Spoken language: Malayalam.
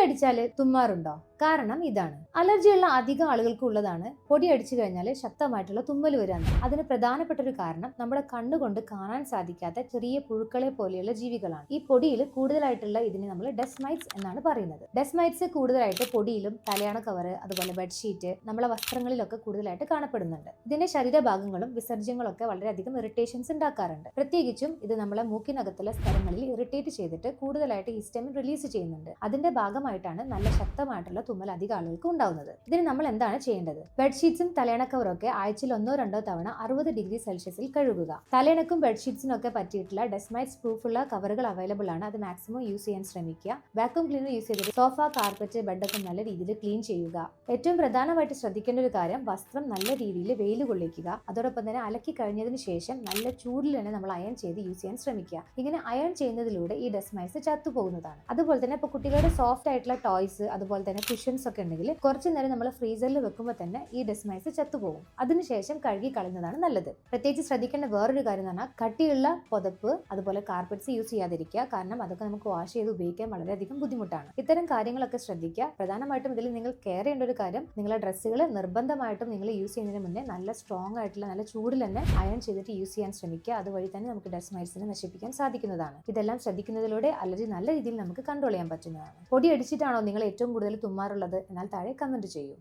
അടിച്ചാൽ തുമ്മാറുണ്ടോ? കാരണം ഇതാണ്. അലർജിയുള്ള അധികം ആളുകൾക്ക് ഉള്ളതാണ് പൊടി അടിച്ചു കഴിഞ്ഞാൽ ശക്തമായിട്ടുള്ള തുമ്മൽ വരാൻ. അതിന് പ്രധാനപ്പെട്ട ഒരു കാരണം നമ്മുടെ കണ്ണുകൊണ്ട് കാണാൻ സാധിക്കാത്ത ചെറിയ പുഴുക്കളെ പോലെയുള്ള ജീവികളാണ്. ഈ പൊടിയിൽ കൂടുതലായിട്ടുള്ള ഇതിനെ നമ്മൾ ഡസ്റ്റ് മൈറ്റ്സ് എന്നാണ് പറയുന്നത്. ഡസ്റ്റ് മൈറ്റ്സ് കൂടുതലായിട്ട് പൊടിയിലും തലയാണ കവറ് അതുപോലെ ബെഡ്ഷീറ്റ് നമ്മളെ വസ്ത്രങ്ങളിലൊക്കെ കൂടുതലായിട്ട് കാണപ്പെടുന്നുണ്ട്. ഇതിന്റെ ശരീരഭാഗങ്ങളും വിസർജ്യങ്ങളൊക്കെ വളരെയധികം ഇറിറ്റേഷൻസ് ഉണ്ടാക്കാറുണ്ട്. പ്രത്യേകിച്ചും ഇത് നമ്മളെ മൂക്കിനകത്തുള്ള സ്ഥലങ്ങളിൽ ഇറിറ്റേറ്റ് ചെയ്തിട്ട് കൂടുതലായിട്ട് ഹിസ്റ്റമിൻ റിലീസ് ചെയ്യുന്നുണ്ട്. അതിന്റെ ഭാഗമായിട്ടാണ് നല്ല ശക്തമായിട്ടുള്ള തുമ്മൽ അധികം ആളുകൾക്ക് ഉണ്ടാവുന്നത്. ഇതിന് നമ്മൾ എന്താണ് ചെയ്യേണ്ടത്? ബെഡ്ഷീറ്റ്സും തലയണക്കവറൊക്കെ ആഴ്ചയിൽ 1-2 തവണ 60 ഡിഗ്രി സെൽഷ്യസിൽ കഴുകുക. തലയണക്കും ബെഡ്ഷീറ്റ്സിനും ഒക്കെ പറ്റിയിട്ടുള്ള ഡസ്റ്റ് മൈറ്റ്സ് പ്രൂഫുള്ള കവറുകൾ അവൈലബിൾ ആണ്. അത് മാക്സിമം യൂസ് ചെയ്യാൻ ശ്രമിക്കുക. വാക്യൂം ക്ലീനർ യൂസ് ചെയ്തിട്ട് സോഫ, കാർപ്പറ്റ്, ബെഡൊക്കെ നല്ല രീതിയിൽ ക്ലീൻ ചെയ്യുക. ഏറ്റവും പ്രധാനമായിട്ട് ശ്രദ്ധിക്കേണ്ട ഒരു കാര്യം, വസ്ത്രം നല്ല രീതിയിൽ വെയിൽ കൊള്ളിക്കുക. അതോടൊപ്പം തന്നെ അലക്കി കഴിഞ്ഞതിന് ശേഷം നല്ല ചൂടിൽ തന്നെ നമ്മൾ അയൺ ചെയ്ത് യൂസ് ചെയ്യാൻ ശ്രമിക്കുക. ഇങ്ങനെ അയൺ ചെയ്യുന്നതിലൂടെ ഈ ഡസ്റ്റ് മൈറ്റ്സ് ചത്തുപോകുന്നതാണ്. അതുപോലെ തന്നെ ഇപ്പോൾ കുട്ടികളുടെ സോഫ്റ്റ് ആയിട്ടുള്ള ടോയ്സ് അതുപോലെ തന്നെ കുഷൻസ് ഒക്കെ ഉണ്ടെങ്കിൽ കുറച്ചു നേരം നമ്മൾ ഫ്രീസറിൽ വെക്കുമ്പോൾ തന്നെ ഈ ഡസ്റ്റ് മൈറ്റ്സ് ചത്തുപോകും. അതിനുശേഷം കഴുകി കളയുന്നതാണ് നല്ലത്. പ്രത്യേകിച്ച് ശ്രദ്ധിക്കേണ്ട വേറൊരു കാര്യം എന്ന് പറഞ്ഞാൽ കട്ടിയുള്ള പുതപ്പ് അതുപോലെ കാർപ്പറ്റ്സ് യൂസ് ചെയ്യാതിരിക്കുക. കാരണം അതൊക്കെ നമുക്ക് വാഷ് ചെയ്ത് ഉപയോഗിക്കാൻ വളരെയധികം ബുദ്ധിമുട്ടാണ്. ഇത്തരം കാര്യങ്ങളൊക്കെ ശ്രദ്ധിക്കുക. പ്രധാനമായിട്ടും ഇതിൽ നിങ്ങൾ കെയർ ചെയ്യേണ്ട ഒരു കാര്യം, നിങ്ങളുടെ ഡ്രസ്സുകൾ നിർബന്ധമായിട്ടും നിങ്ങൾ യൂസ് ചെയ്യുന്നതിന് മുന്നേ നല്ല സ്ട്രോങ് ആയിട്ടുള്ള നല്ല ചൂടിൽ തന്നെ അയൺ ചെയ്തിട്ട് യൂസ് ചെയ്യാൻ ശ്രമിക്കുക. അതുവഴി തന്നെ നമുക്ക് ഡസ്റ്റ് മൈറ്റ്സിനെ നശിപ്പിക്കാൻ സാധിക്കുന്നതാണ്. ഇതെല്ലാം ശ്രദ്ധിക്കുന്നതിലൂടെ അലർജി നല്ല രീതിയിൽ നമുക്ക് കൺട്രോൾ ചെയ്യാൻ പറ്റുന്നതാണ്. പൊടി അടിച്ചിട്ടാണോ നിങ്ങൾ ഏറ്റവും കൂടുതൽ തുമ്മാറുള്ളത്? എന്നാൽ താഴെ കമന്റ് ചെയ്യൂ.